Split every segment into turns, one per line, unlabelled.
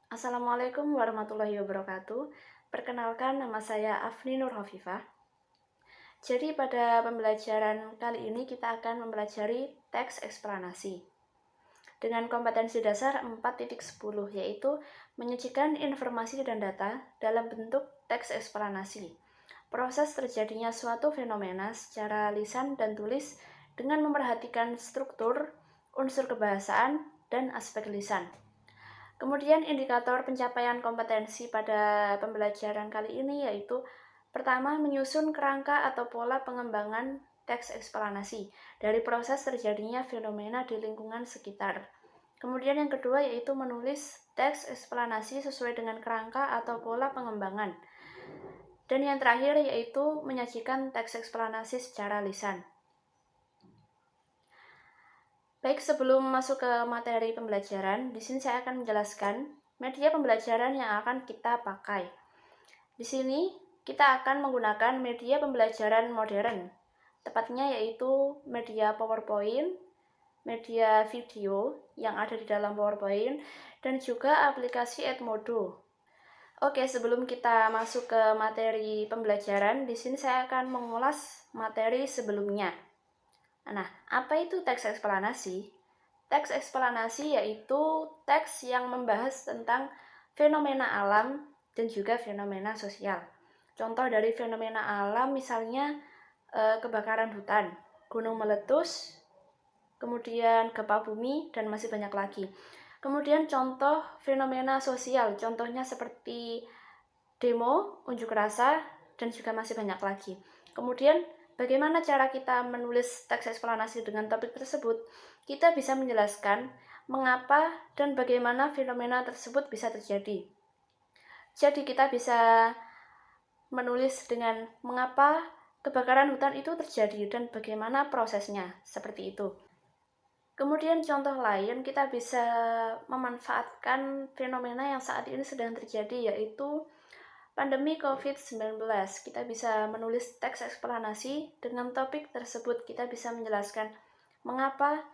Assalamualaikum warahmatullahi wabarakatuh. Perkenalkan, nama saya Afni Nur Hafifah. Jadi pada pembelajaran kali ini kita akan mempelajari teks eksplanasi dengan kompetensi dasar 4.10, yaitu menyajikan informasi dan data dalam bentuk teks eksplanasi. Proses terjadinya suatu fenomena secara lisan dan tulis dengan memperhatikan struktur, unsur kebahasaan, dan aspek lisan. Kemudian indikator pencapaian kompetensi pada pembelajaran kali ini yaitu pertama, menyusun kerangka atau pola pengembangan teks eksplanasi dari proses terjadinya fenomena di lingkungan sekitar. Kemudian yang kedua yaitu menulis teks eksplanasi sesuai dengan kerangka atau pola pengembangan. Dan yang terakhir yaitu menyajikan teks eksplanasi secara lisan. Baik, sebelum masuk ke materi pembelajaran, di sini saya akan menjelaskan media pembelajaran yang akan kita pakai. Di sini kita akan menggunakan media pembelajaran modern, tepatnya yaitu media PowerPoint, media video yang ada di dalam PowerPoint, dan juga aplikasi Edmodo. Oke, sebelum kita masuk ke materi pembelajaran, di sini saya akan mengulas materi sebelumnya. Nah, apa itu teks eksplanasi? Teks eksplanasi yaitu teks yang membahas tentang fenomena alam dan juga fenomena sosial. Contoh dari fenomena alam misalnya kebakaran hutan, gunung meletus, kemudian gempa bumi, dan masih banyak lagi. Kemudian contoh fenomena sosial, contohnya seperti demo, unjuk rasa, dan juga masih banyak lagi. Kemudian bagaimana cara kita menulis teks eksplanasi dengan topik tersebut? Kita bisa menjelaskan mengapa dan bagaimana fenomena tersebut bisa terjadi. Jadi kita bisa menulis dengan mengapa kebakaran hutan itu terjadi dan bagaimana prosesnya, seperti itu. Kemudian contoh lain, kita bisa memanfaatkan fenomena yang saat ini sedang terjadi, yaitu pandemi COVID-19. Kita bisa menulis teks eksplanasi dengan topik tersebut. Kita bisa menjelaskan mengapa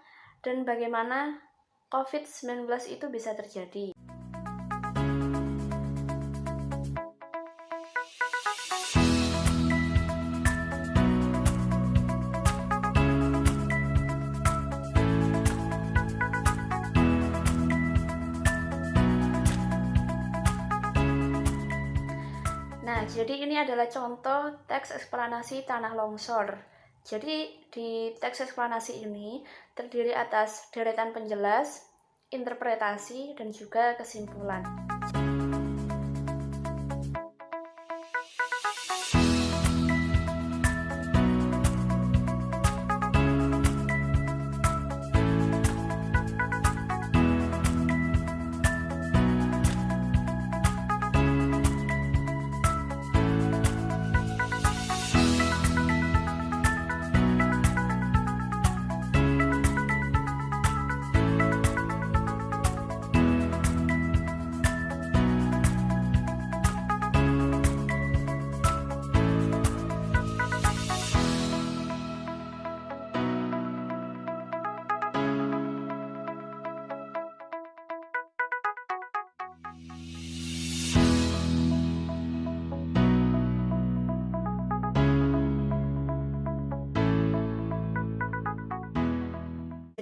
dan bagaimana COVID-19 itu bisa terjadi. Nah, jadi ini adalah contoh teks eksplanasi tanah longsor. Jadi di teks eksplanasi ini terdiri atas deretan penjelas, interpretasi, dan juga kesimpulan.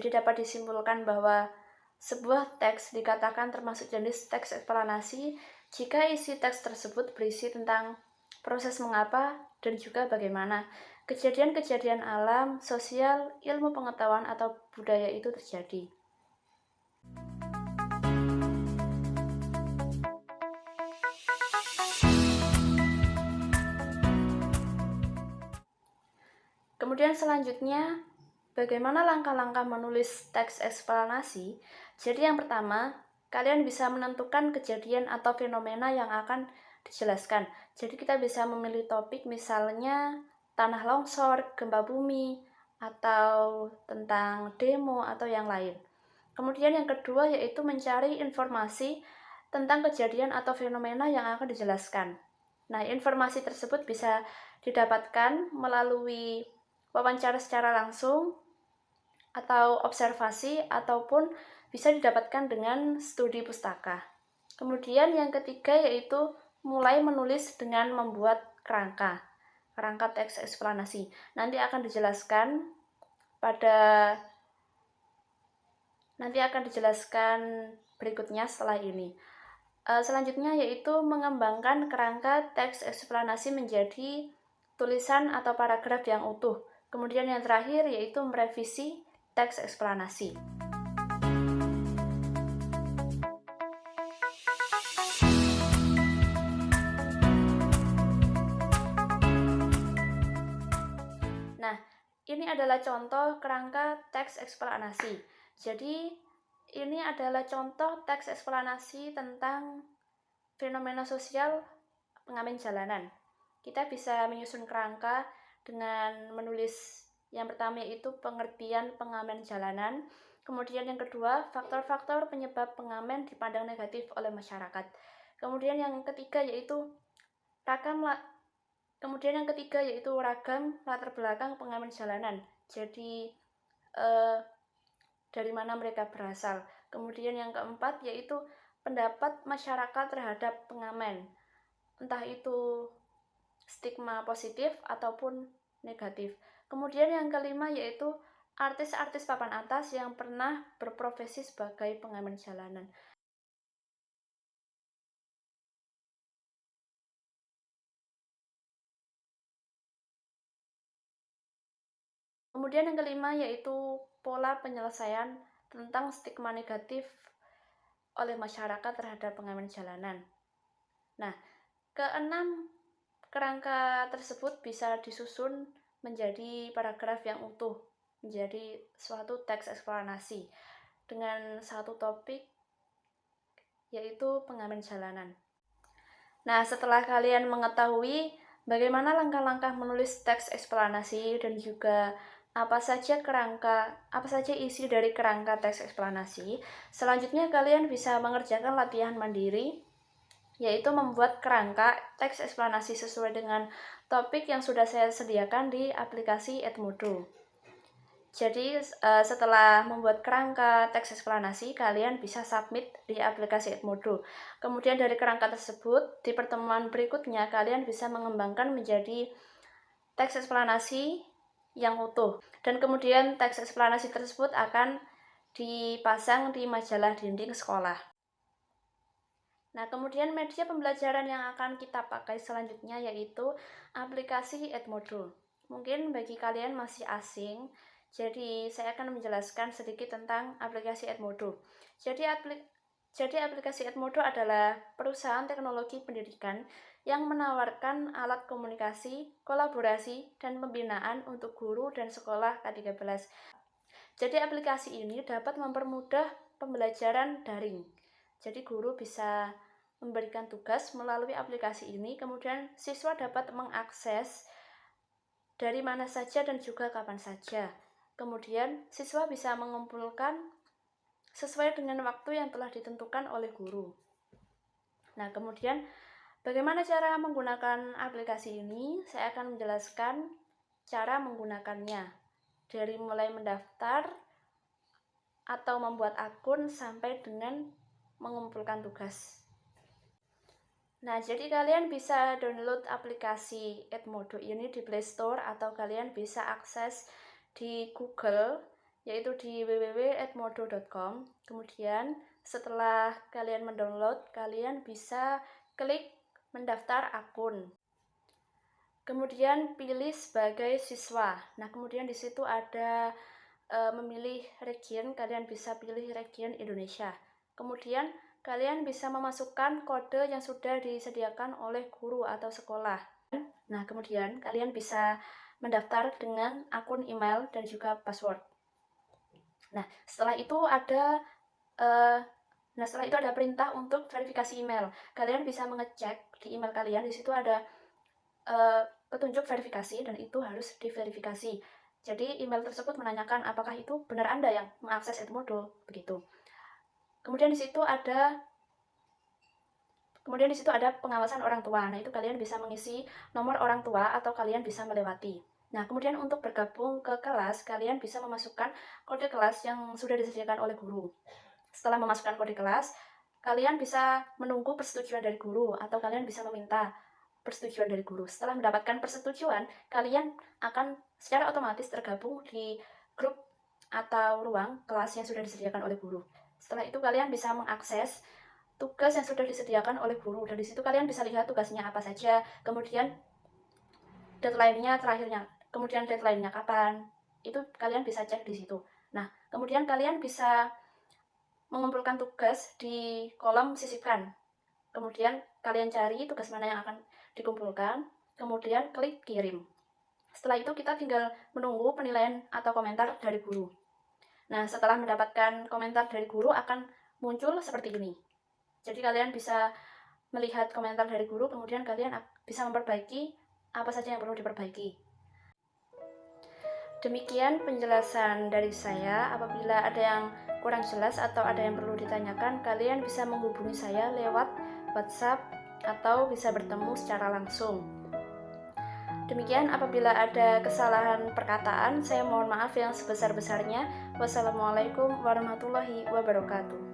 Jadi dapat disimpulkan bahwa sebuah teks dikatakan termasuk jenis teks eksplanasi jika isi teks tersebut berisi tentang proses mengapa dan juga bagaimana kejadian-kejadian alam, sosial, ilmu pengetahuan atau budaya itu terjadi. Kemudian selanjutnya, bagaimana langkah-langkah menulis teks eksplanasi? Jadi yang pertama, kalian bisa menentukan kejadian atau fenomena yang akan dijelaskan. Jadi kita bisa memilih topik, misalnya tanah longsor, gempa bumi, atau tentang demo atau yang lain. Kemudian yang kedua yaitu mencari informasi tentang kejadian atau fenomena yang akan dijelaskan. Nah, informasi tersebut bisa didapatkan melalui wawancara secara langsung atau observasi ataupun bisa didapatkan dengan studi pustaka. Kemudian yang ketiga yaitu mulai menulis dengan membuat kerangka teks eksplanasi. Nanti akan dijelaskan berikutnya setelah ini. Selanjutnya yaitu mengembangkan kerangka teks eksplanasi menjadi tulisan atau paragraf yang utuh. Kemudian yang terakhir yaitu merevisi teks eksplanasi. Nah, ini adalah contoh kerangka teks eksplanasi. Jadi, ini adalah contoh teks eksplanasi tentang fenomena sosial pengamen jalanan. Kita bisa menyusun kerangka dengan menulis yang pertama yaitu pengertian pengamen jalanan. Kemudian yang kedua, faktor-faktor penyebab pengamen dipandang negatif oleh masyarakat. Kemudian yang ketiga yaitu ragam latar belakang pengamen jalanan. Jadi dari mana mereka berasal. Kemudian yang keempat yaitu pendapat masyarakat terhadap pengamen, entah itu stigma positif ataupun negatif. Kemudian yang kelima yaitu artis-artis papan atas yang pernah berprofesi sebagai pengamen jalanan. Kemudian yang kelima yaitu pola penyelesaian tentang stigma negatif oleh masyarakat terhadap pengamen jalanan. Nah, keenam kerangka tersebut bisa disusun menjadi paragraf yang utuh, menjadi suatu teks eksplanasi dengan satu topik yaitu pengamen jalanan. Nah, setelah kalian mengetahui bagaimana langkah-langkah menulis teks eksplanasi dan juga apa saja isi dari kerangka teks eksplanasi, selanjutnya kalian bisa mengerjakan latihan mandiri, yaitu membuat kerangka teks eksplanasi sesuai dengan topik yang sudah saya sediakan di aplikasi Edmodo. Jadi setelah membuat kerangka teks eksplanasi, kalian bisa submit di aplikasi Edmodo. Kemudian dari kerangka tersebut, di pertemuan berikutnya kalian bisa mengembangkan menjadi teks eksplanasi yang utuh. Dan kemudian teks eksplanasi tersebut akan dipasang di majalah dinding sekolah. Nah, kemudian media pembelajaran yang akan kita pakai selanjutnya yaitu aplikasi Edmodo. Mungkin bagi kalian masih asing, jadi saya akan menjelaskan sedikit tentang aplikasi Edmodo. Jadi aplikasi Edmodo adalah perusahaan teknologi pendidikan yang menawarkan alat komunikasi, kolaborasi, dan pembinaan untuk guru dan sekolah K13. Jadi aplikasi ini dapat mempermudah pembelajaran daring. Jadi guru bisa memberikan tugas melalui aplikasi ini, kemudian siswa dapat mengakses dari mana saja dan juga kapan saja. Kemudian siswa bisa mengumpulkan sesuai dengan waktu yang telah ditentukan oleh guru. Nah, kemudian bagaimana cara menggunakan aplikasi ini? Saya akan menjelaskan cara menggunakannya. Dari mulai mendaftar atau membuat akun sampai dengan mengumpulkan tugas. Nah, jadi kalian bisa download aplikasi Edmodo ini di Play Store atau kalian bisa akses di Google, yaitu di www.edmodo.com. Kemudian setelah kalian mendownload, kalian bisa klik mendaftar akun. Kemudian pilih sebagai siswa. Nah, kemudian di situ ada memilih region, kalian bisa pilih region Indonesia. Kemudian kalian bisa memasukkan kode yang sudah disediakan oleh guru atau sekolah. Nah, kemudian kalian bisa mendaftar dengan akun email dan juga password. Nah, setelah itu ada perintah untuk verifikasi email. Kalian bisa mengecek di email kalian, di situ ada petunjuk verifikasi dan itu harus diverifikasi. Jadi email tersebut menanyakan apakah itu benar Anda yang mengakses Edmodo, begitu. Kemudian di situ ada pengawasan orang tua. Nah, itu kalian bisa mengisi nomor orang tua atau kalian bisa melewati. Nah, kemudian untuk bergabung ke kelas, kalian bisa memasukkan kode kelas yang sudah disediakan oleh guru. Setelah memasukkan kode kelas, kalian bisa menunggu persetujuan dari guru atau kalian bisa meminta persetujuan dari guru. Setelah mendapatkan persetujuan, kalian akan secara otomatis tergabung di grup atau ruang kelas yang sudah disediakan oleh guru. Setelah itu kalian bisa mengakses tugas yang sudah disediakan oleh guru dan di situ kalian bisa lihat tugasnya apa saja, kemudian deadline-nya kapan. Itu kalian bisa cek di situ. Nah, kemudian kalian bisa mengumpulkan tugas di kolom sisipkan. Kemudian kalian cari tugas mana yang akan dikumpulkan, kemudian klik kirim. Setelah itu kita tinggal menunggu penilaian atau komentar dari guru. Nah, setelah mendapatkan komentar dari guru akan muncul seperti ini. Jadi kalian bisa melihat komentar dari guru, kemudian kalian bisa memperbaiki apa saja yang perlu diperbaiki. Demikian penjelasan dari saya. Apabila ada yang kurang jelas atau ada yang perlu ditanyakan, kalian bisa menghubungi saya lewat WhatsApp atau bisa bertemu secara langsung. Demikian, apabila ada kesalahan perkataan, saya mohon maaf yang sebesar-besarnya. Wassalamualaikum warahmatullahi wabarakatuh.